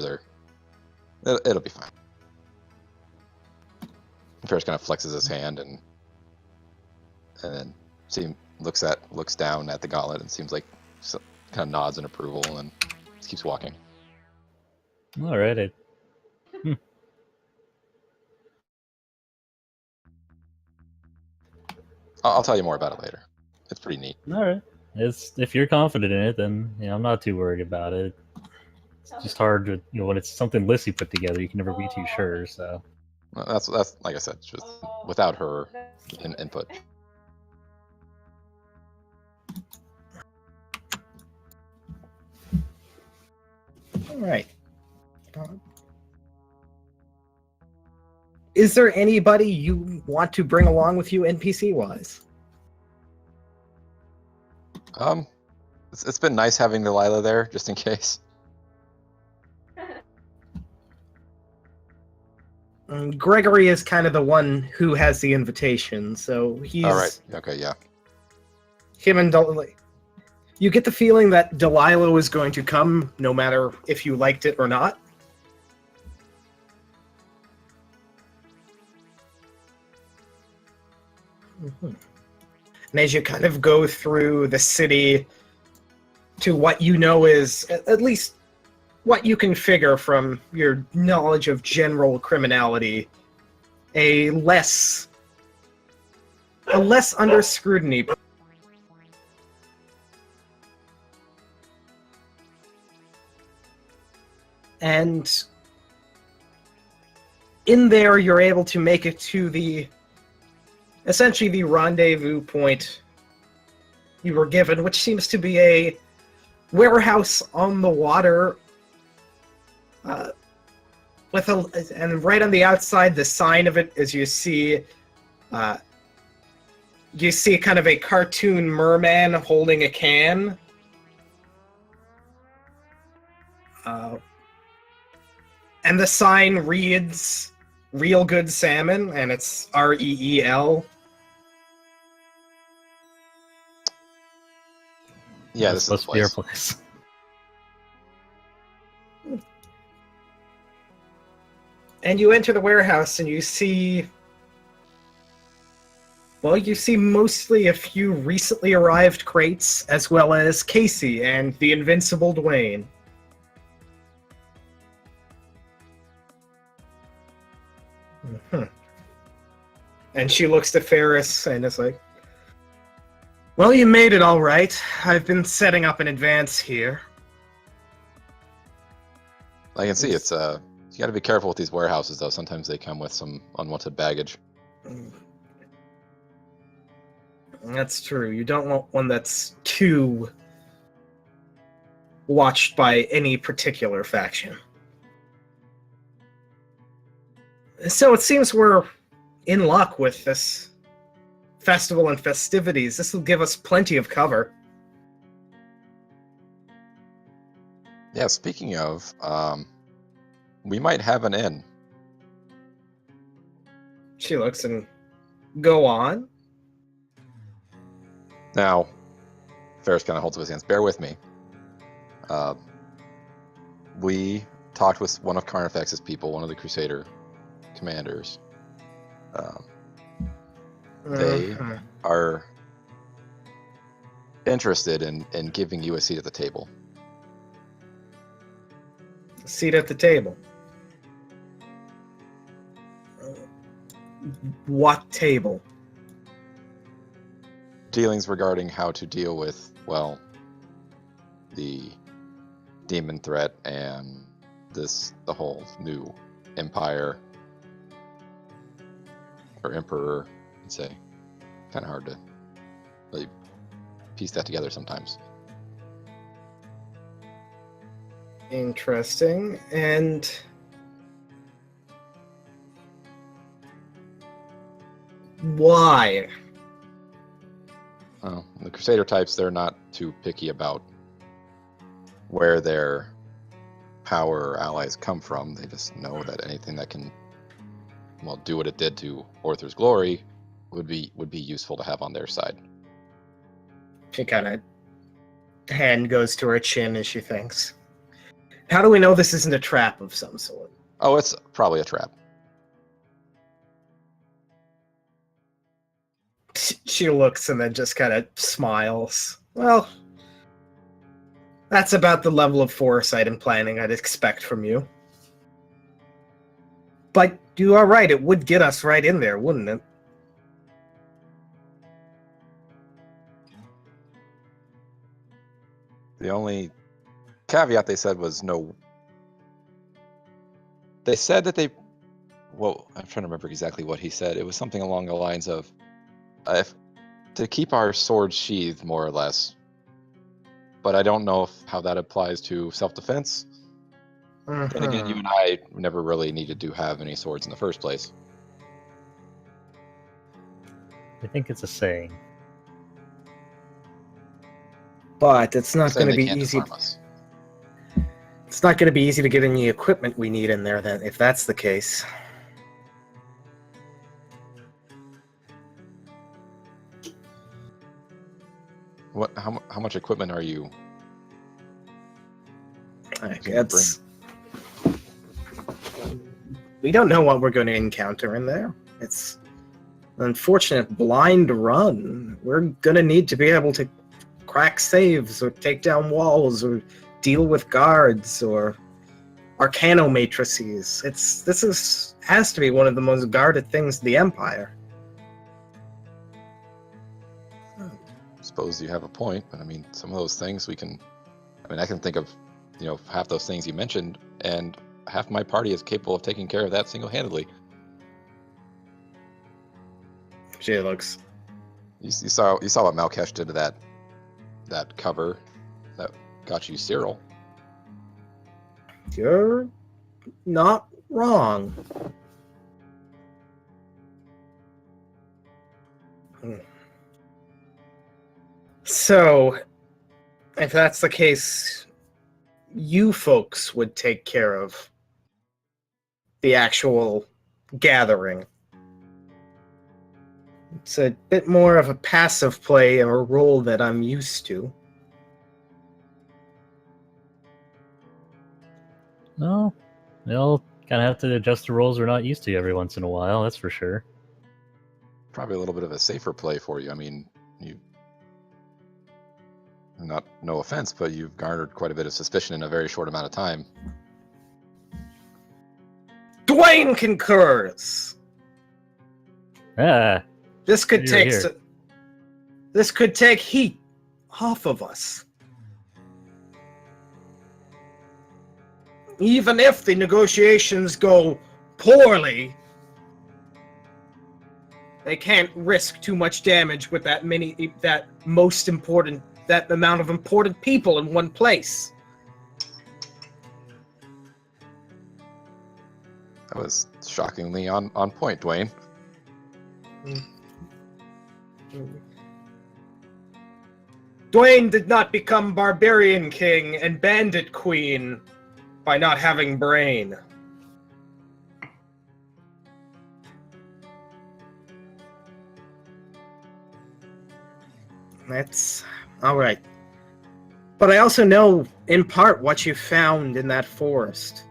it'll be fine. Ferris kind of flexes his hand and then looks down at the gauntlet and seems like kind of nods in approval, and then just keeps walking. All right. I'll tell you more about it later. It's pretty neat. All right. If you're confident in it, then I'm not too worried about it. It's just hard to, when it's something Lissy put together, you can never be too sure. So Well, that's like I said, just without her input. All right. Is there anybody you want to bring along with you, NPC wise? It's been nice having Delilah there, just in case. Gregory is kind of the one who has the invitation, so he's... All right. Okay. Yeah. Him and Delilah. You get the feeling that Delilah was going to come, no matter if you liked it or not. And as you kind of go through the city to what you know is, at least what you can figure from your knowledge of general criminality, a less under scrutiny. And in there, you're able to make it to essentially the rendezvous point you were given, which seems to be a warehouse on the water, and right on the outside, the sign of it, as you see kind of a cartoon merman holding a can. And the sign reads Real Good Salmon, and it's REEL. Yeah, this is the supposed to be our place. place. And you enter the warehouse and you see mostly a few recently arrived crates, as well as Casey and the invincible Dwayne. And she looks to Ferris and is like, well, you made it all right. I've been setting up in advance here. I can see it's you got to be careful with these warehouses, though. Sometimes they come with some unwanted baggage. That's true. You don't want one that's too watched by any particular faction. So it seems we're in luck with this festival and festivities. This will give us plenty of cover. Yeah, speaking of, we might have an inn. She looks and go on. Now, Ferris kind of holds up his hands. Bear with me. We talked with one of Carnifex's people, one of the Crusader commanders. They are interested in giving you a seat at the table. Seat at the table. What table? Dealings regarding how to deal with, well, the demon threat and the whole new empire or emperor, I'd say. Kind of hard to really piece that together sometimes. Interesting. And why? Well, the Crusader types, they're not too picky about where their power or allies come from. They just know that anything that can, well, do what it did to Orther's glory would be useful to have on their side. She kind of hand goes to her chin as she thinks. How do we know this isn't a trap of some sort? Oh, it's probably a trap. She looks and then just kind of smiles. Well, that's about the level of foresight and planning I'd expect from you. But you are right, it would get us right in there, wouldn't it? The only caveat they said was no. They said that they. Well, I'm trying to remember exactly what he said. It was something along the lines of, if to keep our swords sheathed, more or less. But I don't know how that applies to self-defense. Then again, you and I never really needed to have any swords in the first place. I think it's a saying. But it's not Saying going to they be can't easy. disarm us. It's not going to be easy to get any equipment we need in there. Then, if that's the case. What? How much equipment are you? It's, we don't know what we're going to encounter in there. It's an unfortunate blind run. We're going to need to be able to crack saves or take down walls or deal with guards or arcano matrices. Has to be one of the most guarded things in the Empire. Suppose you have a point, but I mean, some of those things we can. I mean, I can think of, half those things you mentioned, and half my party is capable of taking care of that single-handedly. She looks. You saw what Malkesh did to that cover that got you Cyril. You're not wrong. So, if that's the case, you folks would take care of the actual gathering. It's a bit more of a passive play or a role that I'm used to. No, they'll kind of have to adjust the roles we're not used to every once in a while, that's for sure. Probably a little bit of a safer play for you. I mean, no offense, but you've garnered quite a bit of suspicion in a very short amount of time. Dwayne concurs. Ah, This could You're take here. this could take heat off of us. Even if the negotiations go poorly, they can't risk too much damage with that amount of important people in one place. That was shockingly on point, Dwayne. Dwayne did not become Barbarian King and Bandit Queen by not having brain. That's all right. But I also know, in part, what you found in that forest.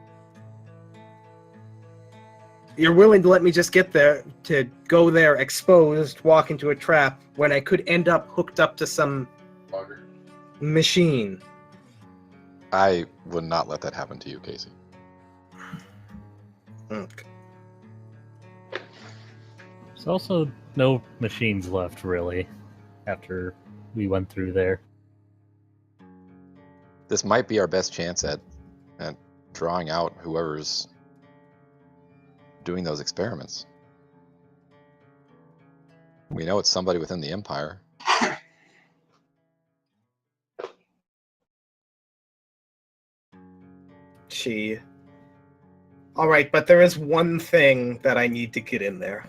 You're willing to let me just get there, to go there exposed, walk into a trap, when I could end up hooked up to some machine. I would not let that happen to you, Casey. Okay. there's also no machines left, really, after we went through there. This might be our best chance at drawing out whoever's doing those experiments. We know it's somebody within the Empire. All right, but there is one thing that I need to get in there.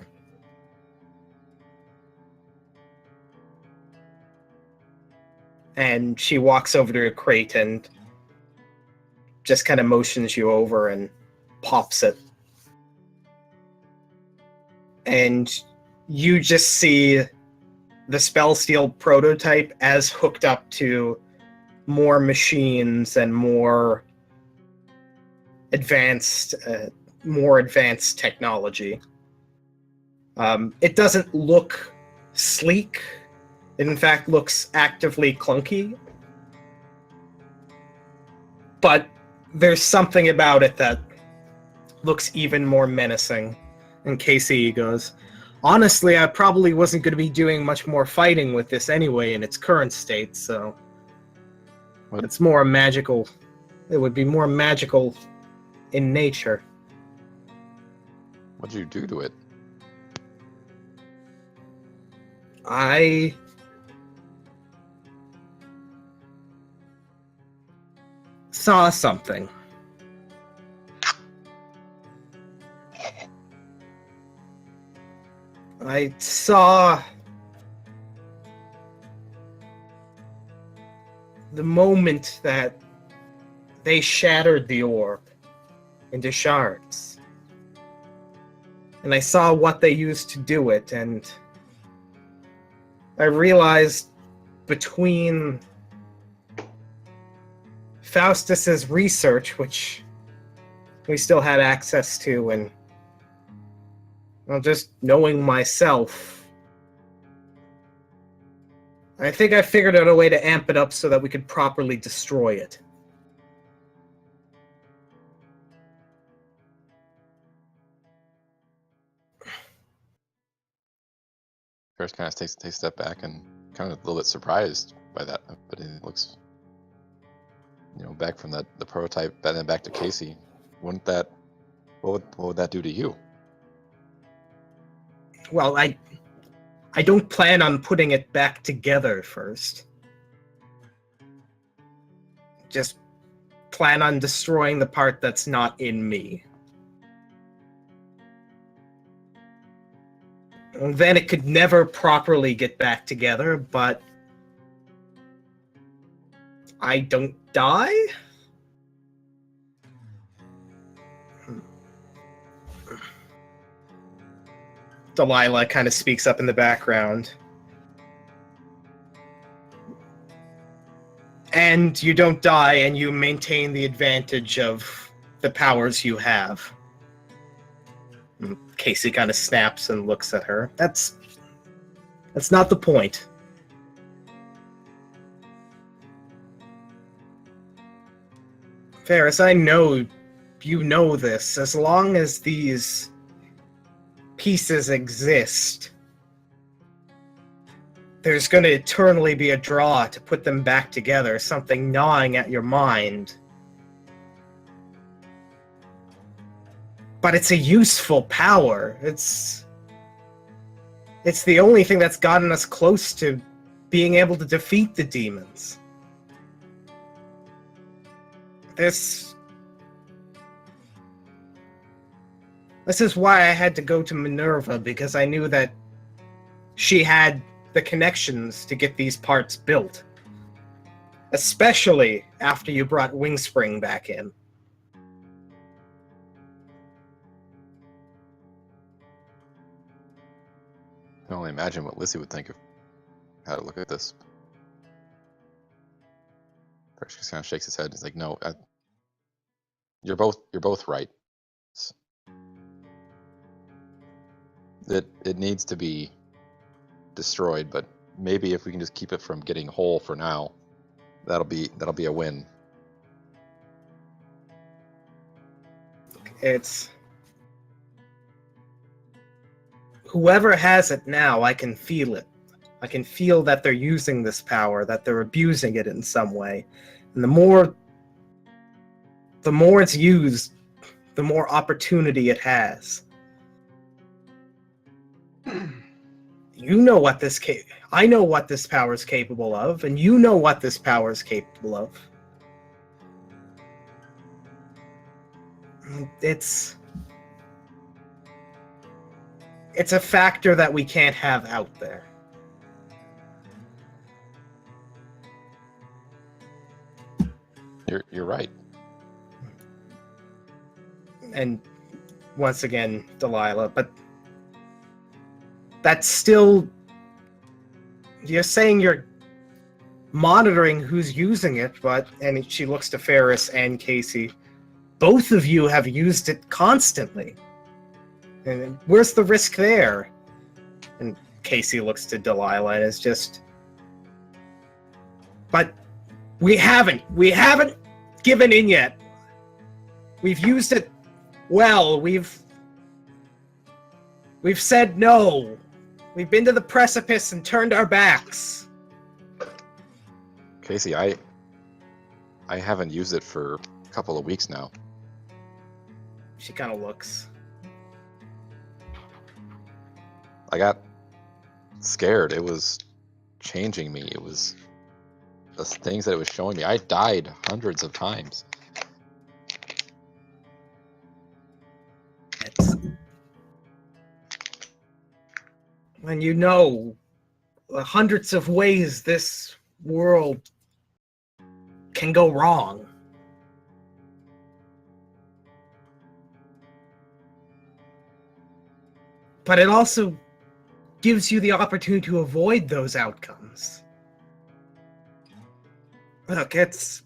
And she walks over to a crate and just kind of motions you over and pops it. And you just see the Spell Steel prototype as hooked up to more machines and more advanced technology. It doesn't look sleek. It in fact looks actively clunky. But there's something about it that looks even more menacing. And Casey goes, honestly, I probably wasn't going to be doing much more fighting with this anyway in its current state, so What? it's more magical. It would be more magical in nature. What'd you do to it? I saw something. I saw the moment that they shattered the orb into shards. And I saw what they used to do it, and I realized between Faustus's research, which we still had access to, and well, just knowing myself, I think I figured out a way to amp it up so that we could properly destroy it. Ferris kind of takes a step back and kind of a little bit surprised by that, but it looks, back from the prototype and then back to Casey. What would that do to you? Well, I don't plan on putting it back together first. Just plan on destroying the part that's not in me. And then it could never properly get back together, but I don't die? Delilah kind of speaks up in the background. And you don't die, and you maintain the advantage of the powers you have. And Casey kind of snaps and looks at her. That's not the point. Ferris, I know you know this. As long as these pieces exist, there's going to eternally be a draw to put them back together, something gnawing at your mind. But it's a useful power. It's the only thing that's gotten us close to being able to defeat the demons. This is why I had to go to Minerva, because I knew that she had the connections to get these parts built. Especially after you brought Wingspring back in. I can only imagine what Lizzie would think of how to look at this. Ferris just kind of shakes his head. He's like, "No, you're both right. It needs to be destroyed, but maybe if we can just keep it from getting whole for now, that'll be a win." It's whoever has it now, I can feel it. I can feel that they're using this power, that they're abusing it in some way. And the more it's used, the more opportunity it has. You know what I know what this power is capable of, and you know what this power is capable of. It's a factor that we can't have out there. You're right. And once again, Delilah, but that's still... You're saying you're monitoring who's using it, but... And she looks to Ferris and Casey. Both of you have used it constantly. And where's the risk there? And Casey looks to Delilah and is just... But we haven't given in yet. We've used it well. We've said no. We've been to the precipice and turned our backs. Casey, I haven't used it for a couple of weeks now. She kind of looks. I got scared. It was changing me. It was the things that it was showing me. I died hundreds of times. It's... And you know hundreds of ways this world can go wrong. But it also gives you the opportunity to avoid those outcomes. Look, it's...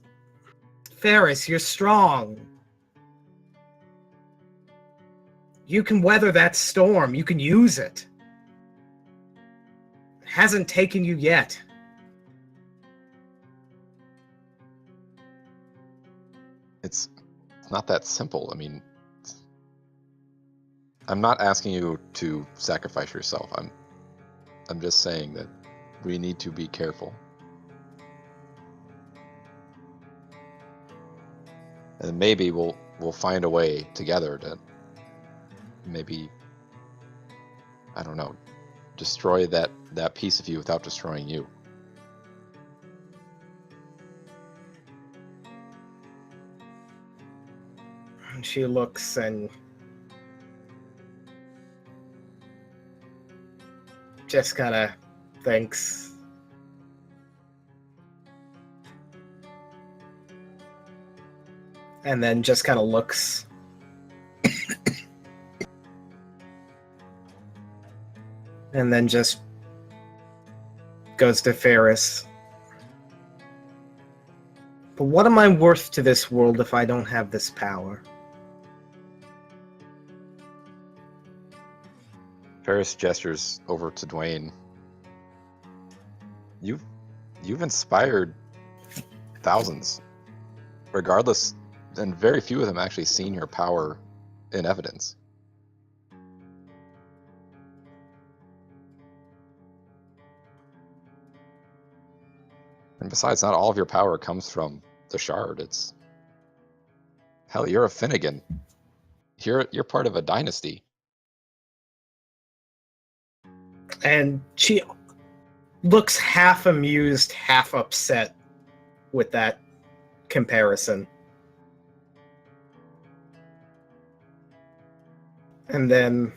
Ferris, you're strong. You can weather that storm. You can use it. It hasn't taken you yet. It's not that simple. I mean, I'm not asking you to sacrifice yourself. I'm just saying that we need to be careful. And maybe we'll find a way together to maybe, I don't know, destroy that piece of you without destroying you. And she looks and just kind of thinks. And then just kind of looks. And then just goes to Ferris. But what am I worth to this world if I don't have this power? Ferris gestures over to Dwayne. You've inspired thousands, regardless, and very few of them actually seen your power in evidence. And besides, not all of your power comes from the shard. It's... Hell, you're a Finnegan. You're part of a dynasty. And she looks half amused, half upset with that comparison. And then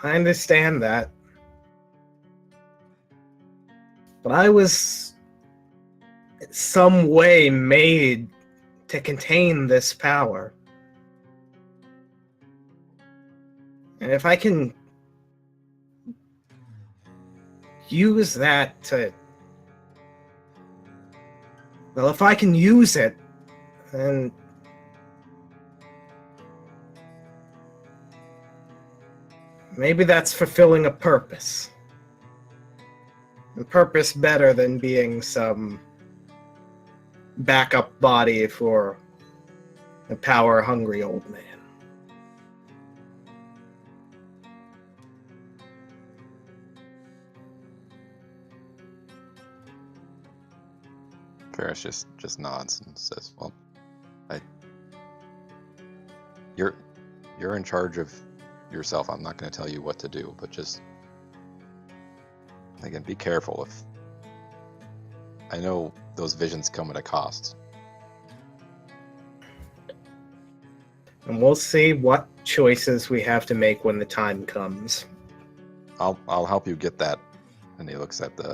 I understand that. But I was in some way made to contain this power. And if I can use that to... Well, if I can use it, then... Maybe that's fulfilling a purpose. A purpose better than being some backup body for a power-hungry old man. Ferris just nods and says, "Well, you're in charge of yourself. I'm not going to tell you what to do, but just again, be careful. If I know those visions come at a cost." And we'll see what choices we have to make when the time comes. I'll help you get that. And he looks at the